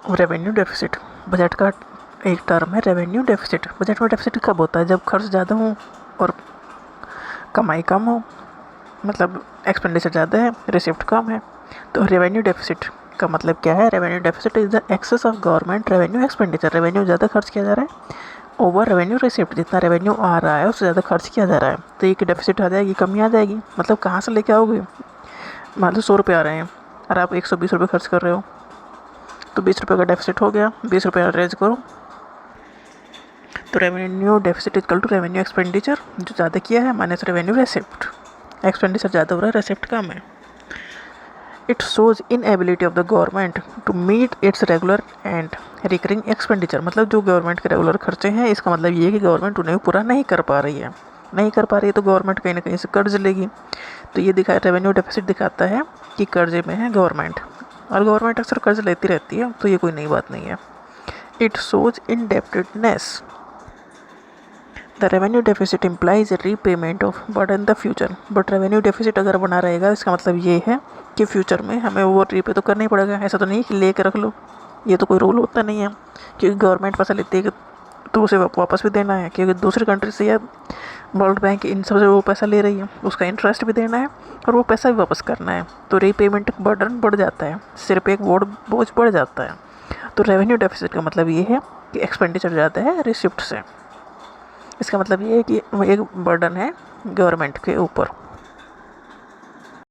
Revenue deficit, budget का एक term है रेवेन्यू डेफिसिट। बजट में डेफिसिट कब होता है? जब खर्च ज़्यादा हो और कमाई कम हो, मतलब एक्सपेंडिचर ज़्यादा है, रिसिप्ट कम है। तो रेवेन्यू डेफिसिट का मतलब क्या है? Revenue deficit is the excess of government revenue expenditure. रेवेन्यू ज़्यादा खर्च किया जा रहा है ओवर रेवेन्यू रिसिप्ट। जितना रेवेन्यू आ रहा है उससे ज़्यादा खर्च किया जा रहा है, तो ये डेफिसिट आ जाएगी, कमी आ जाएगी। मतलब कहाँ से लेके आओगे? मान लो 100 रुपये आ रहे हैं और आप 120 रुपये खर्च कर रहे हो, तो 20 रुपये का डेफिसिट हो गया। 20 रुपये रेज करो, तो revenue deficit equal to revenue expenditure, जो ज़्यादा किया है माइनस रेवेन्यू रेसिप्ट। एक्सपेंडिचर ज़्यादा हो रहा है, रेसिप्ट कम है। It shows inability of the government to meet its regular and recurring expenditure. मतलब जो गवर्नमेंट के रेगुलर खर्चे हैं, इसका मतलब ये है कि गवर्नमेंट उन्हें पूरा नहीं कर पा रही है। नहीं कर पा रही है तो गवर्नमेंट कहीं ना कहीं से कर्ज लेगी। तो ये रेवेन्यू डेफिसिट दिखाता है कि कर्जे में है गवर्नमेंट, और गवर्नमेंट अक्सर कर्ज लेती रहती है, तो ये कोई नई बात नहीं है। It shows indebtedness. The revenue deficit implies repayment of burden the future. But revenue deficit अगर बना रहेगा, इसका मतलब ये है कि फ्यूचर में हमें वो रीपे तो करना ही पड़ेगा। ऐसा तो नहीं कि ले कर रख लो, ये तो कोई रूल होता नहीं है, क्योंकि गवर्नमेंट पैसा लेती है तो उसे वापस भी देना है, क्योंकि दूसरी कंट्री से या वर्ल्ड बैंक इन सब से वो पैसा ले रही है, उसका इंटरेस्ट भी देना है और वो पैसा भी वापस करना है। तो रीपेमेंट बर्डन बढ़ जाता है, सिर पे एक बोझ बढ़ जाता है। तो रेवेन्यू डेफिसिट का मतलब ये है कि एक्सपेंडिचर ज़्यादा है रिसिप्ट से। इसका मतलब ये है कि एक बर्डन है गवर्नमेंट के ऊपर।